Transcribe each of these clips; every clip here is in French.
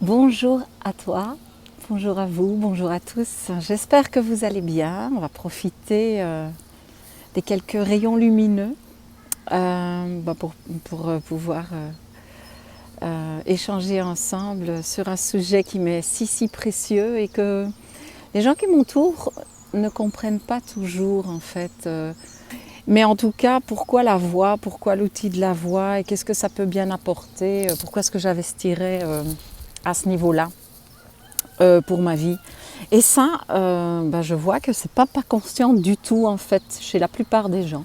Bonjour à toi, bonjour à vous, bonjour à tous. J'espère que vous allez bien. On va profiter des quelques rayons lumineux pour pouvoir échanger ensemble sur un sujet qui m'est si précieux et que les gens qui m'entourent ne comprennent pas toujours en fait. Mais en tout cas, pourquoi la voix, pourquoi l'outil de la voix et qu'est-ce que ça peut bien apporter, pourquoi est-ce que j'investirais à ce niveau-là pour ma vie. Et ça, je vois que c'est pas conscient du tout en fait chez la plupart des gens.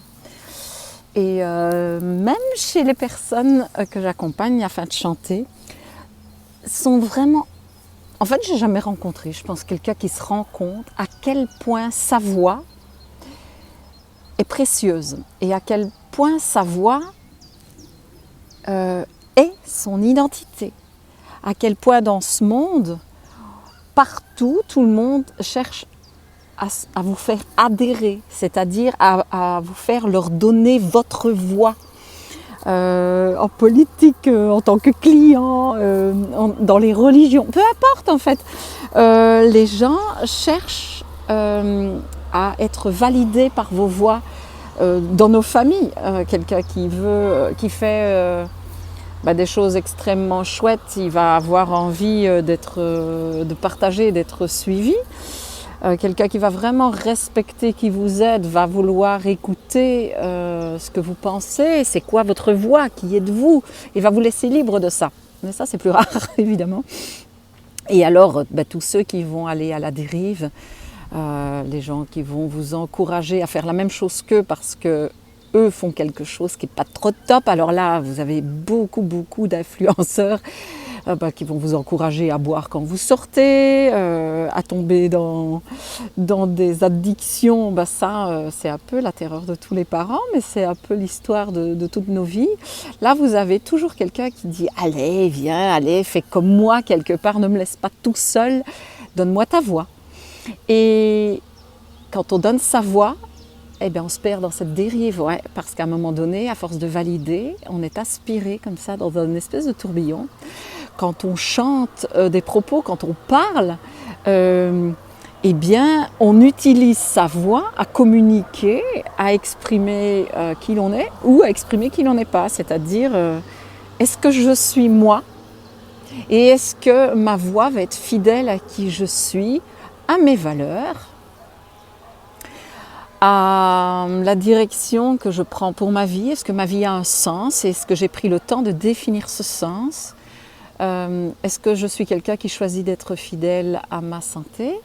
Et même chez les personnes que j'accompagne afin de chanter, sont vraiment... En fait, j'ai jamais rencontré, je pense, quelqu'un qui se rend compte à quel point sa voix est précieuse et à quel point sa voix est son identité. À quel point dans ce monde, partout, tout le monde cherche à vous faire adhérer, c'est-à-dire à vous faire leur donner votre voix. En politique, en tant que client, dans les religions, peu importe en fait. Les gens cherchent à être validés par vos voix. Dans nos familles, quelqu'un qui fait des choses extrêmement chouettes, il va avoir envie de partager, d'être suivi. Quelqu'un qui va vraiment respecter qui vous êtes, va vouloir écouter ce que vous pensez, c'est quoi votre voix, qui êtes-vous, il va vous laisser libre de ça. Mais ça, c'est plus rare, évidemment. Et alors, tous ceux qui vont aller à la dérive, les gens qui vont vous encourager à faire la même chose qu'eux parce que eux font quelque chose qui n'est pas trop top, alors là, vous avez beaucoup d'influenceurs qui vont vous encourager à boire quand vous sortez, à tomber dans des addictions. C'est un peu la terreur de tous les parents, mais c'est un peu l'histoire de toutes nos vies. Là, vous avez toujours quelqu'un qui dit « Allez, viens, allez, fais comme moi quelque part, ne me laisse pas tout seul, donne-moi ta voix ». Et quand on donne sa voix, on se perd dans cette dérive, parce qu'à un moment donné, à force de valider, on est aspiré comme ça dans une espèce de tourbillon. Quand on chante des propos, quand on parle, on utilise sa voix à communiquer, à exprimer qui l'on est ou à exprimer qui l'on n'est pas. C'est-à-dire, est-ce que je suis moi? Et est-ce que ma voix va être fidèle à qui je suis, à mes valeurs, à la direction que je prends pour ma vie? Est-ce que ma vie a un sens? Est-ce que j'ai pris le temps de définir ce sens? Est-ce que je suis quelqu'un qui choisit d'être fidèle à ma santé?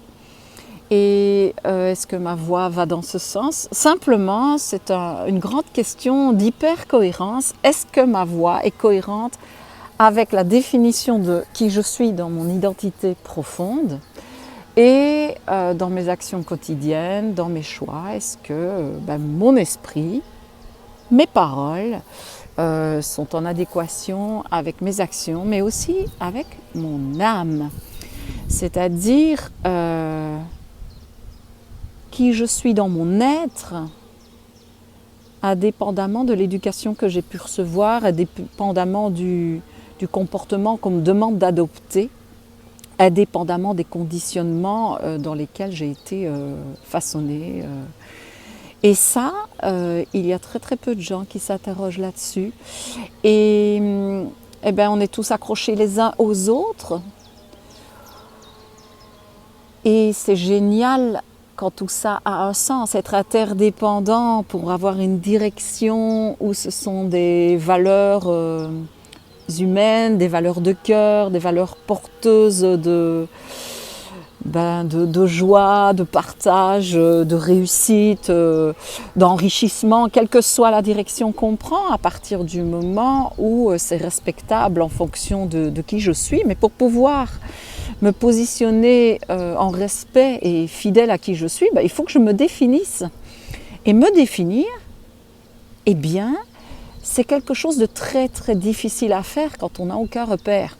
Et est-ce que ma voix va dans ce sens? Simplement, c'est une grande question d'hyper-cohérence. Est-ce que ma voix est cohérente avec la définition de qui je suis dans mon identité profonde et dans mes actions quotidiennes, dans mes choix? Est-ce que mon esprit, mes paroles sont en adéquation avec mes actions, mais aussi avec mon âme? C'est-à-dire qui je suis dans mon être, indépendamment de l'éducation que j'ai pu recevoir, indépendamment du comportement qu'on me demande d'adopter, indépendamment des conditionnements dans lesquels j'ai été façonnée. Et ça, il y a très peu de gens qui s'interrogent là-dessus. Et on est tous accrochés les uns aux autres. Et c'est génial quand tout ça a un sens, être interdépendant pour avoir une direction où ce sont des valeurs humaines, des valeurs de cœur, des valeurs porteuses de joie, de partage, de réussite, d'enrichissement, quelle que soit la direction qu'on prend, à partir du moment où c'est respectable en fonction de qui je suis. Mais pour pouvoir me positionner en respect et fidèle à qui je suis, il faut que je me définisse. Et me définir, c'est quelque chose de très difficile à faire quand on n'a aucun repère.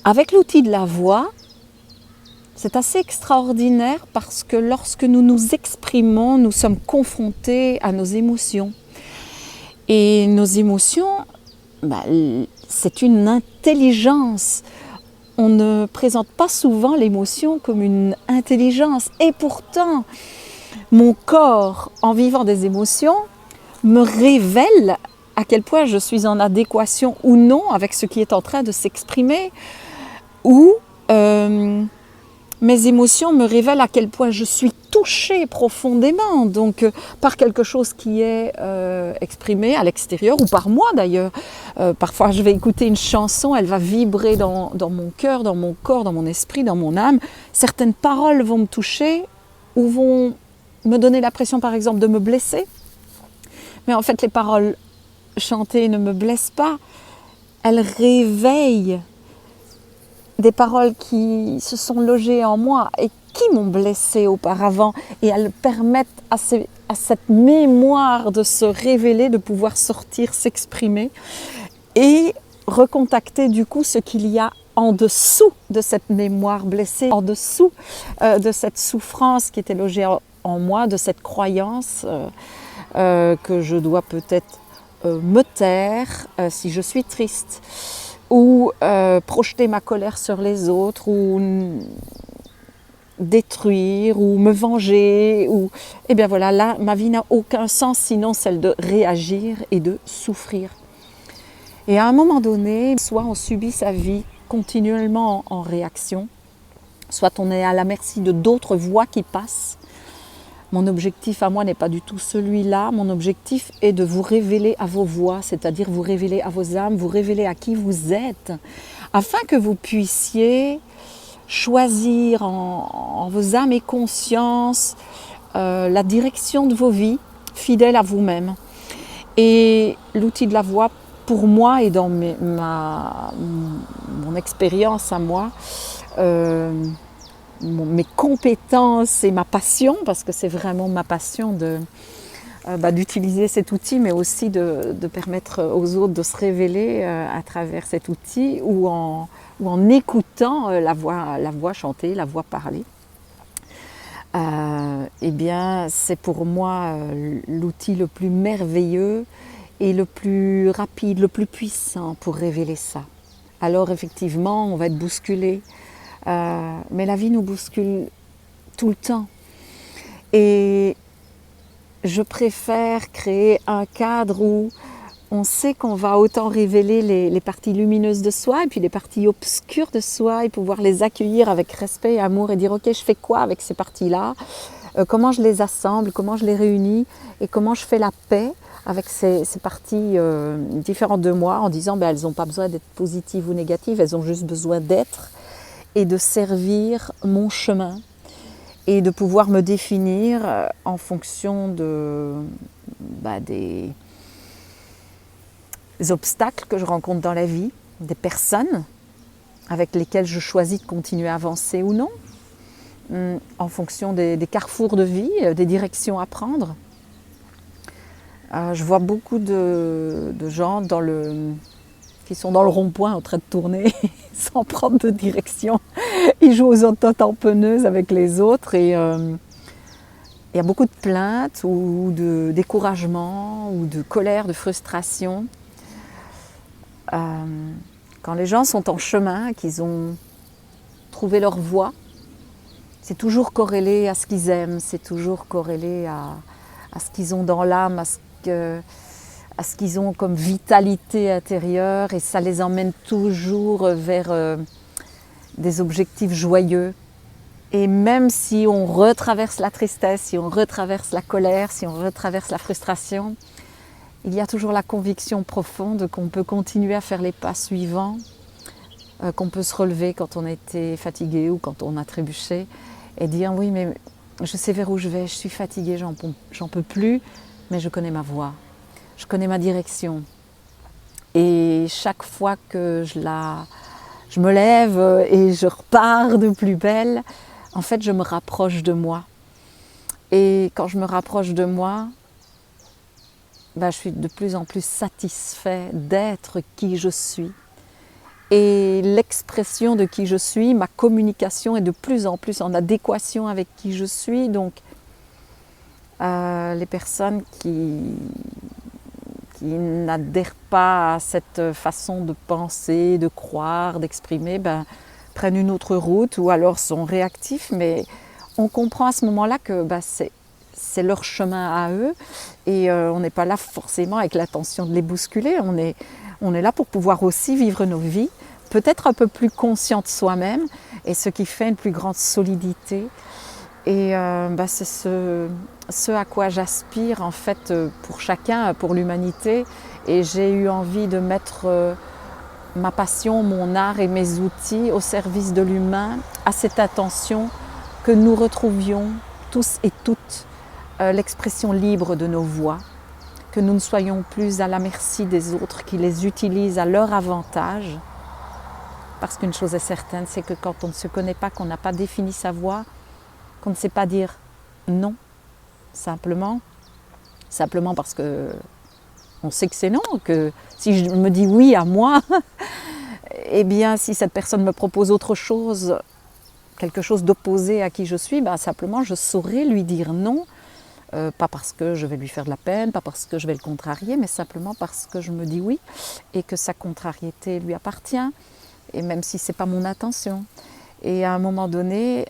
Avec l'outil de la voix, c'est assez extraordinaire parce que lorsque nous nous exprimons, nous sommes confrontés à nos émotions. Et nos émotions, c'est une intelligence. On ne présente pas souvent l'émotion comme une intelligence. Et pourtant, mon corps, en vivant des émotions, me révèle à quel point je suis en adéquation ou non avec ce qui est en train de s'exprimer, ou mes émotions me révèlent à quel point je suis touchée profondément, donc par quelque chose qui est exprimé à l'extérieur, ou par moi d'ailleurs. Parfois je vais écouter une chanson, elle va vibrer dans mon cœur, dans mon corps, dans mon esprit, dans mon âme. Certaines paroles vont me toucher, ou vont me donner l'impression par exemple de me blesser. Mais en fait les paroles chantées ne me blessent pas, elles réveillent des paroles qui se sont logées en moi et qui m'ont blessée auparavant, et elles permettent à cette mémoire de se révéler, de pouvoir sortir, s'exprimer et recontacter du coup ce qu'il y a en dessous de cette mémoire blessée, en dessous de cette souffrance qui était logée en moi, de cette croyance que je dois peut-être me taire si je suis triste, ou projeter ma colère sur les autres, ou détruire, ou me venger, ou... Et bien voilà, là, ma vie n'a aucun sens sinon celle de réagir et de souffrir. Et à un moment donné, soit on subit sa vie continuellement en réaction, soit on est à la merci de d'autres voix qui passent. Mon objectif à moi n'est pas du tout celui-là. Mon objectif est de vous révéler à vos voix, c'est-à-dire vous révéler à vos âmes, vous révéler à qui vous êtes, afin que vous puissiez choisir en vos âmes et consciences la direction de vos vies, fidèle à vous-même. Et l'outil de la voix, pour moi et dans mon expérience à moi, mes compétences et ma passion, parce que c'est vraiment ma passion d'utiliser cet outil, mais aussi de permettre aux autres de se révéler à travers cet outil, ou en écoutant la voix chanter, la voix parler. Eh bien, c'est pour moi l'outil le plus merveilleux et le plus rapide, le plus puissant pour révéler ça. Alors effectivement, on va être bousculé, mais la vie nous bouscule tout le temps. Et je préfère créer un cadre où on sait qu'on va autant révéler les parties lumineuses de soi et puis les parties obscures de soi, et pouvoir les accueillir avec respect et amour et dire ok, je fais quoi avec ces parties-là, comment je les assemble, comment je les réunis, et comment je fais la paix avec ces parties différentes de moi, en disant elles n'ont pas besoin d'être positives ou négatives, elles ont juste besoin d'être et de servir mon chemin, et de pouvoir me définir en fonction des obstacles que je rencontre dans la vie, des personnes avec lesquelles je choisis de continuer à avancer ou non, en fonction des carrefours de vie, des directions à prendre. Je vois beaucoup de gens qui sont dans le rond-point en train de tourner sans prendre de direction. Ils jouent aux autotamponneuses avec les autres, et il y a beaucoup de plaintes ou de découragement ou de colère, de frustration. Quand les gens sont en chemin, qu'ils ont trouvé leur voie, c'est toujours corrélé à ce qu'ils aiment, c'est toujours corrélé à ce qu'ils ont dans l'âme, à ce qu'ils ont comme vitalité intérieure, et ça les emmène toujours vers des objectifs joyeux. Et même si on retraverse la tristesse, si on retraverse la colère, si on retraverse la frustration, il y a toujours la conviction profonde qu'on peut continuer à faire les pas suivants, qu'on peut se relever quand on a été fatigué ou quand on a trébuché, et dire oui, mais je sais vers où je vais, je suis fatiguée, j'en peux plus, mais je connais ma voie, je connais ma direction. Et chaque fois que je me lève et je repars de plus belle, en fait je me rapproche de moi. Et quand je me rapproche de moi, je suis de plus en plus satisfait d'être qui je suis. Et l'expression de qui je suis, ma communication est de plus en plus en adéquation avec qui je suis. Donc les personnes qui qui n'adhèrent pas à cette façon de penser, de croire, d'exprimer, prennent une autre route ou alors sont réactifs. Mais on comprend à ce moment-là que c'est leur chemin à eux et on n'est pas là forcément avec l'intention de les bousculer. On est là pour pouvoir aussi vivre nos vies, peut-être un peu plus conscient de soi-même et ce qui fait une plus grande solidité. Et c'est ce à quoi j'aspire en fait pour chacun, pour l'humanité. Et j'ai eu envie de mettre ma passion, mon art et mes outils au service de l'humain, à cette intention que nous retrouvions tous et toutes l'expression libre de nos voix, que nous ne soyons plus à la merci des autres qui les utilisent à leur avantage. Parce qu'une chose est certaine, c'est que quand on ne se connaît pas, qu'on n'a pas défini sa voix, qu'on ne sait pas dire non, simplement parce que on sait que c'est non, que si je me dis oui à moi, eh bien si cette personne me propose autre chose, quelque chose d'opposé à qui je suis, simplement je saurai lui dire non, pas parce que je vais lui faire de la peine, pas parce que je vais le contrarier, mais simplement parce que je me dis oui et que sa contrariété lui appartient, et même si ce n'est pas mon intention. Et à un moment donné,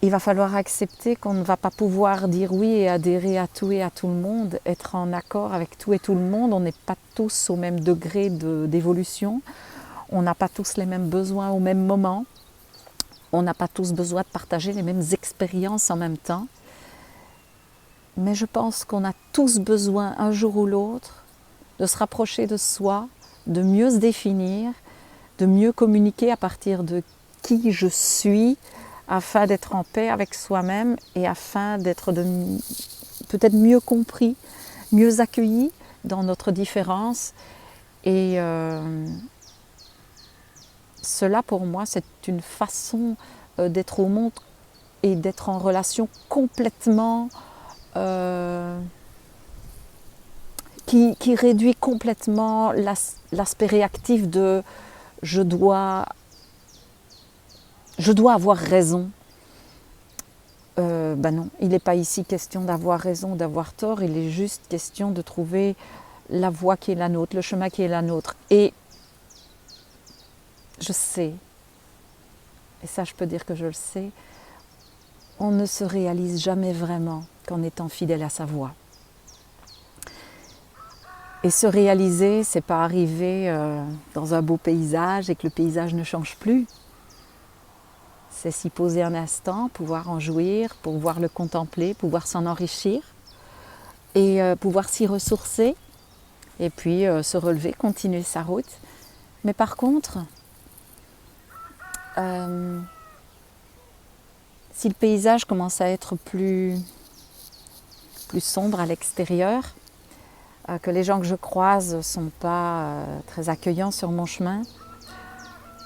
il va falloir accepter qu'on ne va pas pouvoir dire oui et adhérer à tout et à tout le monde, être en accord avec tout et tout le monde. On n'est pas tous au même degré d'évolution, on n'a pas tous les mêmes besoins au même moment, on n'a pas tous besoin de partager les mêmes expériences en même temps. Mais je pense qu'on a tous besoin, un jour ou l'autre, de se rapprocher de soi, de mieux se définir, de mieux communiquer à partir de qui je suis, afin d'être en paix avec soi-même et afin d'être peut-être mieux compris, mieux accueilli dans notre différence. Et cela pour moi c'est une façon d'être au monde et d'être en relation complètement qui réduit complètement l'aspect réactif de je dois avoir raison. Non, il n'est pas ici question d'avoir raison, d'avoir tort, il est juste question de trouver la voie qui est la nôtre, le chemin qui est la nôtre. Et je sais, et ça je peux dire que je le sais, on ne se réalise jamais vraiment qu'en étant fidèle à sa voie. Et se réaliser, c'est pas arriver dans un beau paysage et que le paysage ne change plus. C'est s'y poser un instant, pouvoir en jouir, pouvoir le contempler, pouvoir s'en enrichir et pouvoir s'y ressourcer et puis se relever, continuer sa route. Mais par contre, si le paysage commence à être plus sombre à l'extérieur, que les gens que je croise ne sont pas très accueillants sur mon chemin,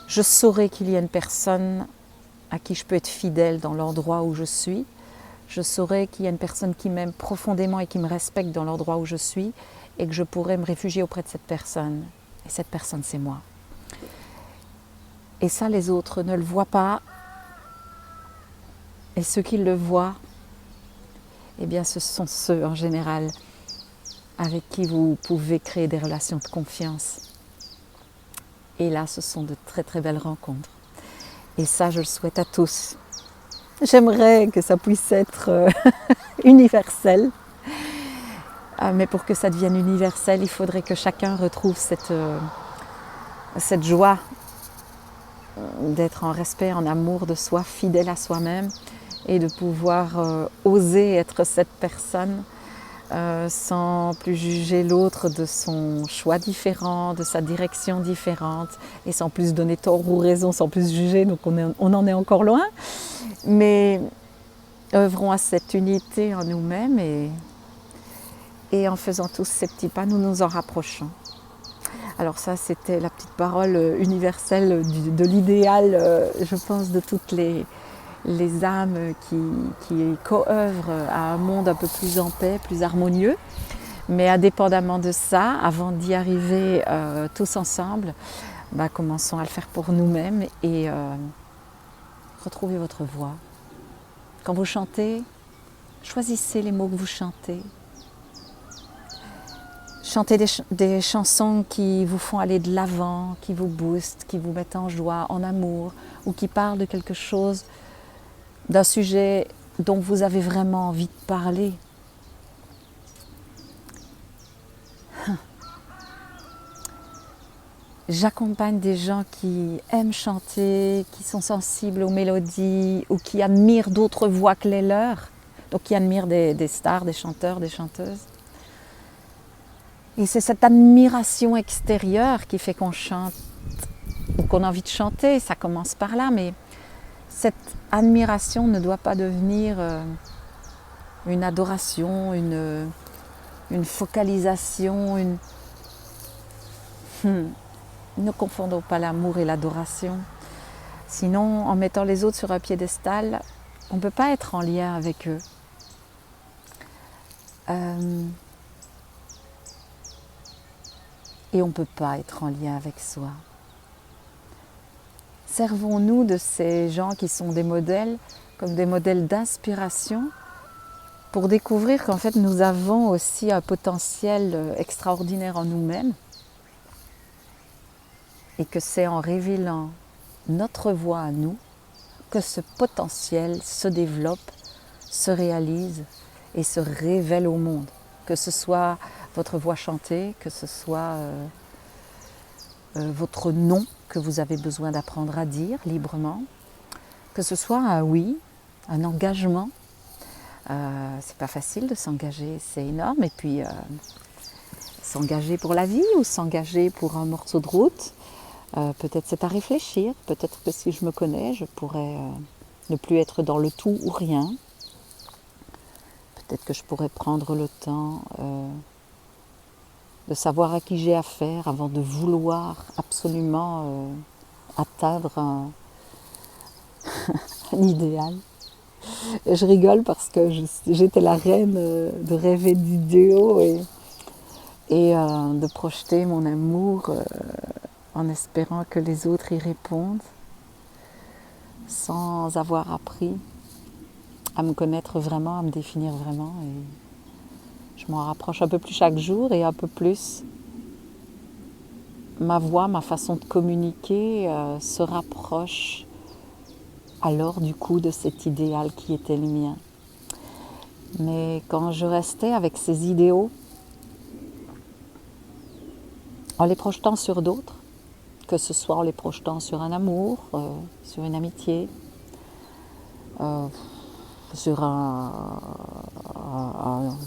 je saurai qu'il y a une personne à qui je peux être fidèle dans l'endroit où je suis. Je saurai qu'il y a une personne qui m'aime profondément et qui me respecte dans l'endroit où je suis et que je pourrai me réfugier auprès de cette personne. Et cette personne, c'est moi. Et ça, les autres ne le voient pas. Et ceux qui le voient, eh bien, ce sont ceux en général avec qui vous pouvez créer des relations de confiance. Et là, ce sont de très très belles rencontres. Et ça, je le souhaite à tous. J'aimerais que ça puisse être universel. Mais pour que ça devienne universel, il faudrait que chacun retrouve cette joie d'être en respect, en amour de soi, fidèle à soi-même et de pouvoir oser être cette personne sans plus juger l'autre de son choix différent, de sa direction différente et sans plus donner tort ou raison, sans plus juger, donc on en est encore loin. Mais œuvrons à cette unité en nous-mêmes et en faisant tous ces petits pas, nous nous en rapprochons. Alors ça, c'était la petite parole universelle de l'idéal, je pense, de toutes les âmes qui co-œuvrent à un monde un peu plus en paix, plus harmonieux. Mais indépendamment de ça, avant d'y arriver tous ensemble, commençons à le faire pour nous-mêmes et retrouvez votre voix. Quand vous chantez, choisissez les mots que vous chantez. Chantez des chansons qui vous font aller de l'avant, qui vous boostent, qui vous mettent en joie, en amour, ou qui parlent de quelque chose, d'un sujet dont vous avez vraiment envie de parler. J'accompagne des gens qui aiment chanter, qui sont sensibles aux mélodies ou qui admirent d'autres voix que les leurs, donc qui admirent des stars, des chanteurs, des chanteuses. Et c'est cette admiration extérieure qui fait qu'on chante ou qu'on a envie de chanter, ça commence par là, mais cette admiration ne doit pas devenir une adoration, une focalisation, Ne confondons pas l'amour et l'adoration. Sinon, en mettant les autres sur un piédestal, on ne peut pas être en lien avec eux. Et on ne peut pas être en lien avec soi. Servons-nous de ces gens qui sont des modèles, comme des modèles d'inspiration, pour découvrir qu'en fait nous avons aussi un potentiel extraordinaire en nous-mêmes, et que c'est en révélant notre voix à nous que ce potentiel se développe, se réalise et se révèle au monde. Que ce soit votre voix chantée, que ce soit votre nom que vous avez besoin d'apprendre à dire librement, que ce soit un oui, un engagement. C'est pas facile de s'engager, c'est énorme. Et puis s'engager pour la vie ou s'engager pour un morceau de route, peut-être c'est à réfléchir. Peut-être que si je me connais, je pourrais ne plus être dans le tout ou rien. Peut-être que je pourrais prendre le temps de savoir à qui j'ai affaire avant de vouloir absolument atteindre un idéal. Et je rigole parce que j'étais la reine de rêver d'idéaux et de projeter mon amour en espérant que les autres y répondent sans avoir appris à me connaître vraiment, à me définir vraiment. Et je m'en rapproche un peu plus chaque jour et un peu plus ma voix, ma façon de communiquer se rapproche alors du coup de cet idéal qui était le mien. Mais quand je restais avec ces idéaux, en les projetant sur d'autres, que ce soit en les projetant sur un amour, sur une amitié, sur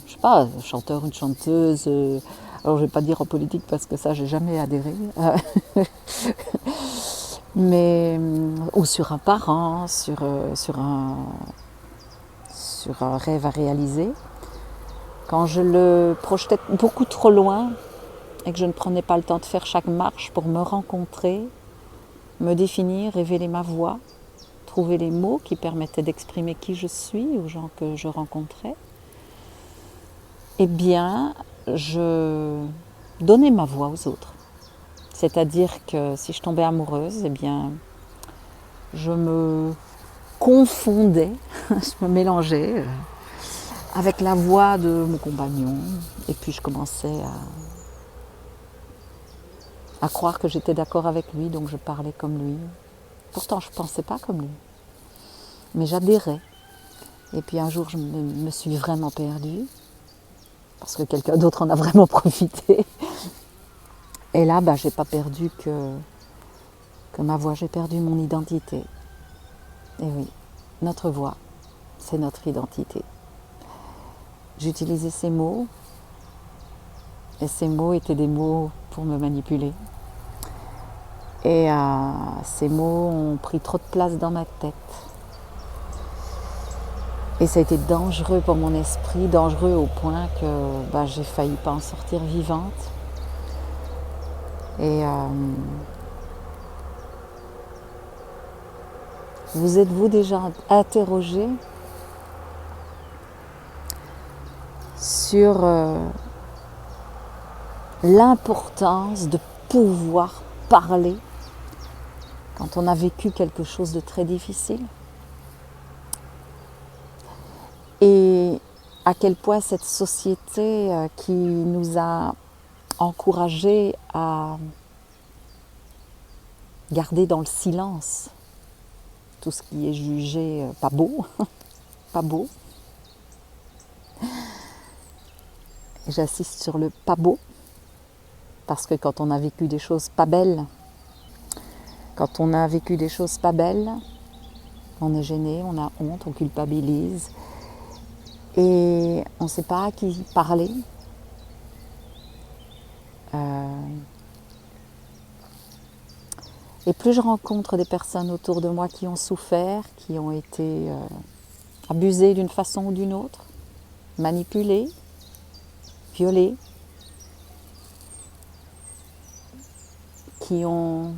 je sais pas, un chanteur, une chanteuse, alors je vais pas dire en politique parce que ça j'ai jamais adhéré, mais ou sur un parent, sur un rêve à réaliser. Quand je le projetais beaucoup trop loin et que je ne prenais pas le temps de faire chaque marche pour me rencontrer, me définir, révéler ma voix, trouver les mots qui permettaient d'exprimer qui je suis aux gens que je rencontrais, eh bien, je donnais ma voix aux autres. C'est-à-dire que si je tombais amoureuse, eh bien, je me confondais, je me mélangeais avec la voix de mon compagnon. Et puis je commençais à croire que j'étais d'accord avec lui, donc je parlais comme lui. Pourtant, je ne pensais pas comme lui. Mais j'adhérais. Et puis un jour, je me suis vraiment perdue, parce que quelqu'un d'autre en a vraiment profité. Et là, je n'ai pas perdu que ma voix, j'ai perdu mon identité. Et oui, notre voix, c'est notre identité. J'utilisais ces mots, et ces mots étaient des mots pour me manipuler. Et ces mots ont pris trop de place dans ma tête. Et ça a été dangereux pour mon esprit, dangereux au point que j'ai failli pas en sortir vivante. Et vous êtes-vous déjà interrogé sur l'importance de pouvoir parler quand on a vécu quelque chose de très difficile? Et à quel point cette société qui nous a encouragés à garder dans le silence tout ce qui est jugé pas beau, pas beau. Et j'insiste sur le pas beau, parce que quand on a vécu des choses pas belles, quand on a vécu des choses pas belles, on est gêné, on a honte, on culpabilise et on ne sait pas à qui parler. Et plus je rencontre des personnes autour de moi qui ont souffert, qui ont été abusées d'une façon ou d'une autre, manipulées, violées, qui ont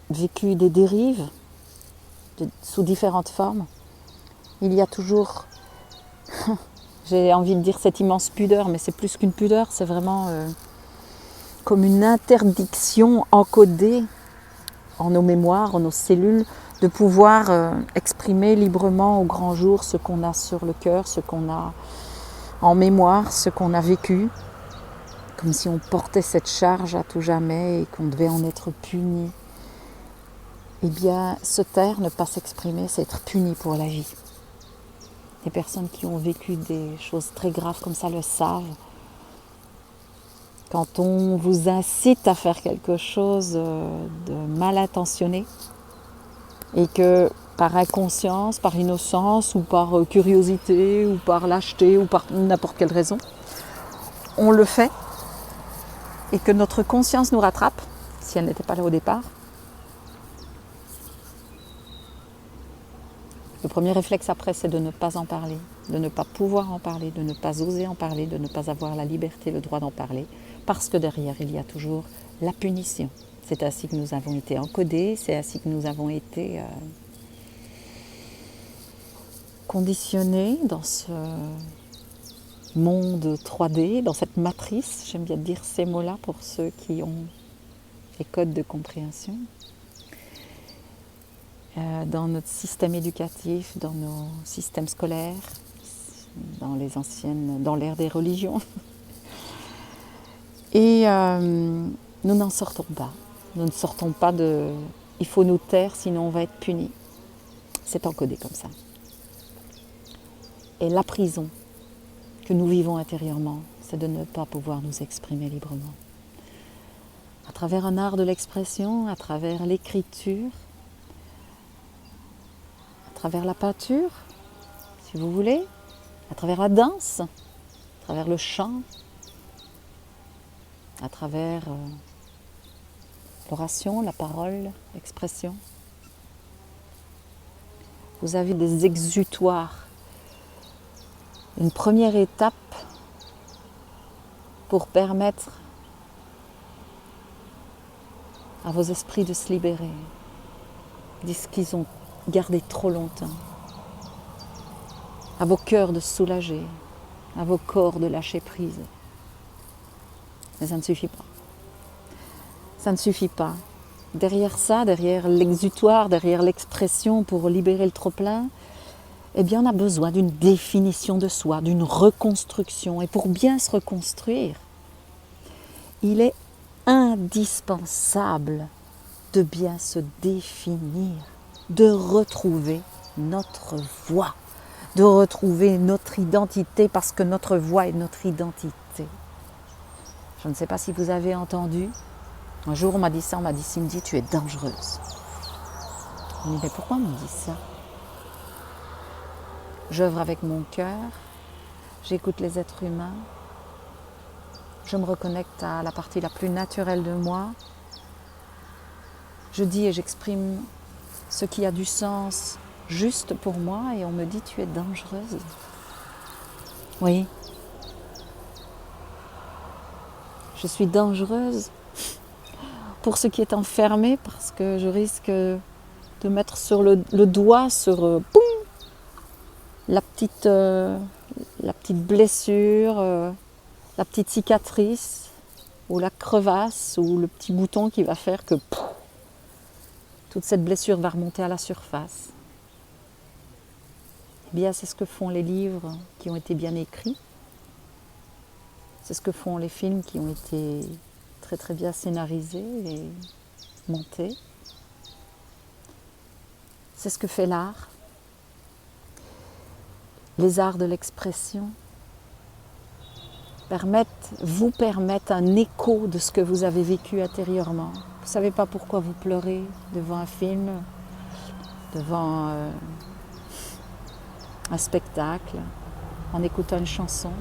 vécu des dérives sous différentes formes, il y a toujours, j'ai envie de dire cette immense pudeur, mais c'est plus qu'une pudeur, c'est vraiment comme une interdiction encodée en nos mémoires, en nos cellules, de pouvoir exprimer librement au grand jour ce qu'on a sur le cœur, ce qu'on a en mémoire, ce qu'on a vécu, comme si on portait cette charge à tout jamais et qu'on devait en être puni. Eh bien, se taire, ne pas s'exprimer, c'est être puni pour la vie. Les personnes qui ont vécu des choses très graves comme ça le savent. Quand on vous incite à faire quelque chose de mal intentionné et que par inconscience, par innocence ou par curiosité ou par lâcheté ou par n'importe quelle raison, on le fait et que notre conscience nous rattrape, si elle n'était pas là au départ, le premier réflexe après, c'est de ne pas en parler, de ne pas pouvoir en parler, de ne pas oser en parler, de ne pas avoir la liberté, le droit d'en parler, parce que derrière, il y a toujours la punition. C'est ainsi que nous avons été encodés, c'est ainsi que nous avons été conditionnés dans ce monde 3D, dans cette matrice, j'aime bien dire ces mots-là pour ceux qui ont les codes de compréhension. Dans notre système éducatif, dans nos systèmes scolaires, dans l'ère des religions. Et nous n'en sortons pas. Nous ne sortons pas de « il faut nous taire, sinon on va être punis ». C'est encodé comme ça. Et la prison que nous vivons intérieurement, c'est de ne pas pouvoir nous exprimer librement. À travers un art de l'expression, à travers l'écriture, à travers la peinture, si vous voulez, à travers la danse, à travers le chant, à travers l'oration, la parole, l'expression. Vous avez des exutoires. Une première étape pour permettre à vos esprits de se libérer de ce qu'ils ont gardé trop longtemps, à vos cœurs de se soulager, à vos corps de lâcher prise. Mais ça ne suffit pas. Ça ne suffit pas. Derrière ça, derrière l'exutoire, derrière l'expression pour libérer le trop-plein, eh bien on a besoin d'une définition de soi, d'une reconstruction. Et pour bien se reconstruire, il est indispensable de bien se définir, de retrouver notre voix, de retrouver notre identité, parce que notre voix est notre identité. Je ne sais pas si vous avez entendu, un jour on m'a dit ça, on m'a dit « Cindy, tu es dangereuse ». Je me dis « Mais pourquoi on me dit ça ?» J'œuvre avec mon cœur, j'écoute les êtres humains, je me reconnecte à la partie la plus naturelle de moi. Je dis et j'exprime ce qui a du sens juste pour moi et on me dit « Tu es dangereuse ». Oui. Je suis dangereuse pour ce qui est enfermé parce que je risque de mettre sur le doigt sur boum, la petite blessure, la petite cicatrice ou la crevasse ou le petit bouton qui va faire que toute cette blessure va remonter à la surface. Eh bien, c'est ce que font les livres qui ont été bien écrits. C'est ce que font les films qui ont été très très bien scénarisés et montés. C'est ce que fait l'art. Les arts de l'expression vous permettent un écho de ce que vous avez vécu intérieurement. Vous ne savez pas pourquoi vous pleurez devant un film, devant un spectacle, en écoutant une chanson.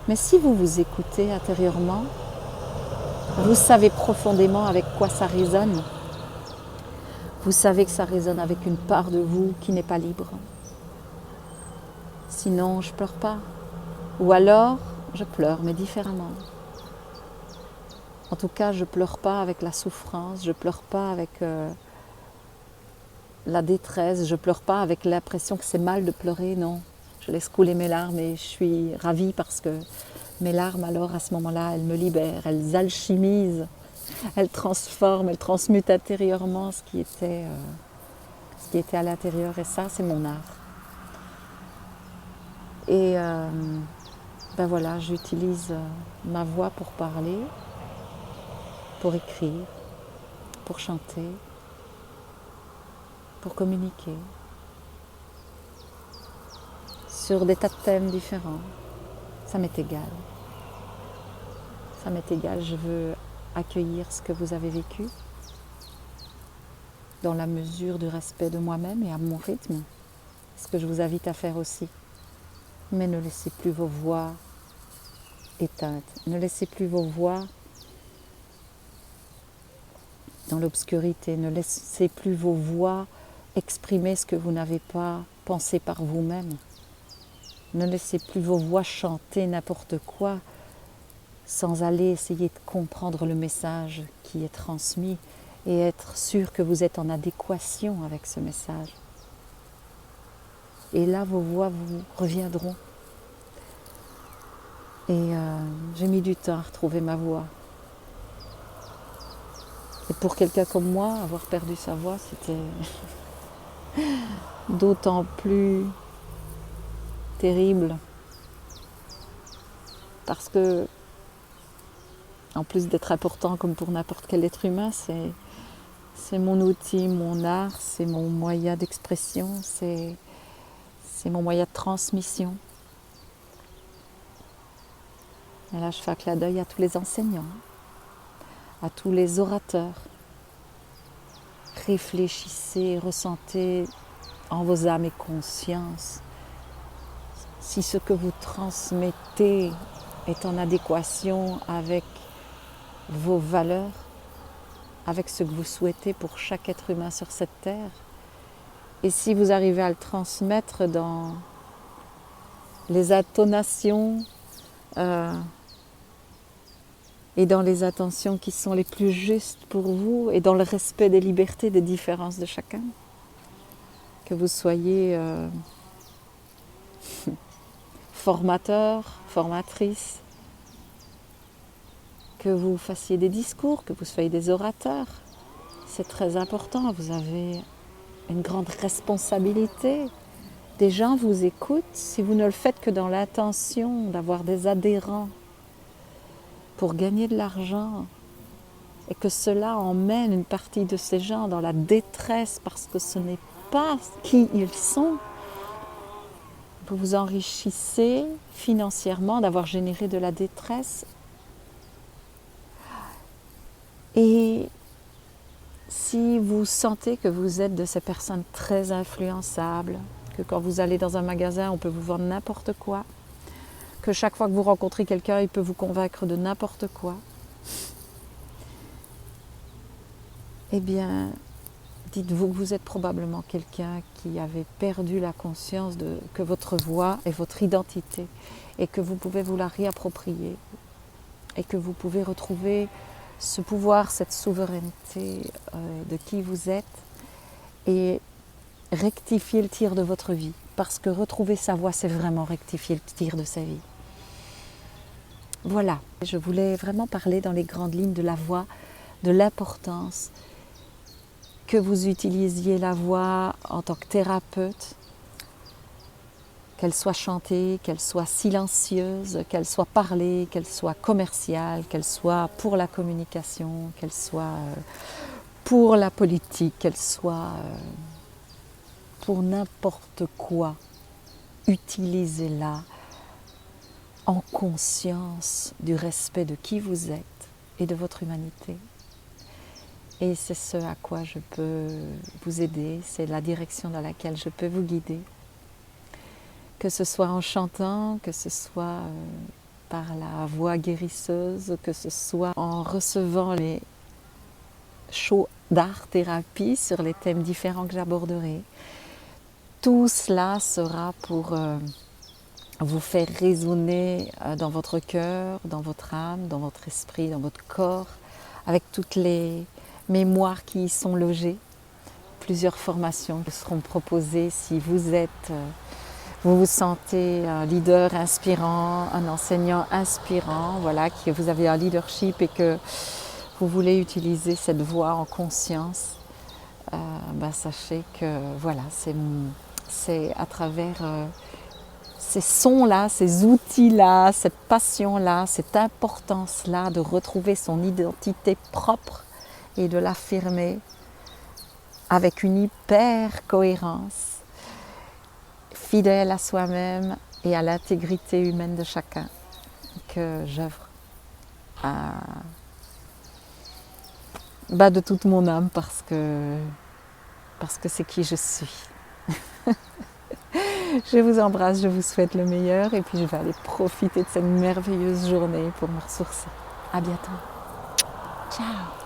Mais si vous vous écoutez intérieurement, vous savez profondément avec quoi ça résonne. Vous savez que ça résonne avec une part de vous qui n'est pas libre. Sinon, je ne pleure pas. Ou alors, je pleure, mais différemment. En tout cas, je ne pleure pas avec la souffrance, je ne pleure pas avec la détresse, je ne pleure pas avec l'impression que c'est mal de pleurer, non. Je laisse couler mes larmes et je suis ravie parce que mes larmes, alors, à ce moment-là, elles me libèrent, elles alchimisent, elles transforment, elles transmutent intérieurement ce qui était à l'intérieur. Et ça, c'est mon art. Et ben voilà, j'utilise ma voix pour parler, pour écrire, pour chanter, pour communiquer sur des tas de thèmes différents. Ça m'est égal. Ça m'est égal, je veux accueillir ce que vous avez vécu dans la mesure du respect de moi-même et à mon rythme, ce que je vous invite à faire aussi. Mais ne laissez plus vos voix éteintes, ne laissez plus vos voix dans l'obscurité, ne laissez plus vos voix exprimer ce que vous n'avez pas pensé par vous-même. Ne laissez plus vos voix chanter n'importe quoi sans aller essayer de comprendre le message qui est transmis et être sûr que vous êtes en adéquation avec ce message. Et là, vos voix vous reviendront. Et j'ai mis du temps à retrouver ma voix. Et pour quelqu'un comme moi, avoir perdu sa voix, c'était d'autant plus terrible. Parce que, en plus d'être important comme pour n'importe quel être humain, c'est mon outil, mon art, c'est mon moyen d'expression, c'est mon moyen de transmission. Et là, je fais un clin d'œil à tous les enseignants, à tous les orateurs. Réfléchissez, ressentez en vos âmes et consciences si ce que vous transmettez est en adéquation avec vos valeurs, avec ce que vous souhaitez pour chaque être humain sur cette terre. Et si vous arrivez à le transmettre dans les intonations et dans les intentions qui sont les plus justes pour vous et dans le respect des libertés, des différences de chacun, que vous soyez formateur, formatrice, que vous fassiez des discours, que vous soyez des orateurs, c'est très important, vous avez une grande responsabilité. Des gens vous écoutent, si vous ne le faites que dans l'intention d'avoir des adhérents pour gagner de l'argent et que cela emmène une partie de ces gens dans la détresse parce que ce n'est pas qui ils sont, vous vous enrichissez financièrement d'avoir généré de la détresse. Et si vous sentez que vous êtes de ces personnes très influençables, que quand vous allez dans un magasin, on peut vous vendre n'importe quoi, que chaque fois que vous rencontrez quelqu'un, il peut vous convaincre de n'importe quoi, eh bien, dites-vous que vous êtes probablement quelqu'un qui avait perdu la conscience que votre voix est votre identité et que vous pouvez vous la réapproprier et que vous pouvez retrouver ce pouvoir, cette souveraineté de qui vous êtes et rectifier le tir de votre vie. Parce que retrouver sa voix, c'est vraiment rectifier le tir de sa vie. Voilà, je voulais vraiment parler dans les grandes lignes de la voix, de l'importance que vous utilisiez la voix en tant que thérapeute, qu'elle soit chantée, qu'elle soit silencieuse, qu'elle soit parlée, qu'elle soit commerciale, qu'elle soit pour la communication, qu'elle soit pour la politique, qu'elle soit pour n'importe quoi. Utilisez-la en conscience du respect de qui vous êtes et de votre humanité. Et c'est ce à quoi je peux vous aider, c'est la direction dans laquelle je peux vous guider. Que ce soit en chantant, que ce soit par la voix guérisseuse, que ce soit en recevant les shows d'art-thérapie sur les thèmes différents que j'aborderai. Tout cela sera pour vous faire résonner dans votre cœur, dans votre âme, dans votre esprit, dans votre corps, avec toutes les mémoires qui y sont logées. Plusieurs formations qui seront proposées si vous vous sentez un leader inspirant, un enseignant inspirant, voilà, que vous avez un leadership et que vous voulez utiliser cette voix en conscience. Sachez que voilà, c'est à travers ces sons-là, ces outils-là, cette passion-là, cette importance-là de retrouver son identité propre et de l'affirmer avec une hyper cohérence, fidèle à soi-même et à l'intégrité humaine de chacun, que j'œuvre de toute mon âme parce que c'est qui je suis. Je vous embrasse, je vous souhaite le meilleur et puis je vais aller profiter de cette merveilleuse journée pour me ressourcer. À bientôt. Ciao.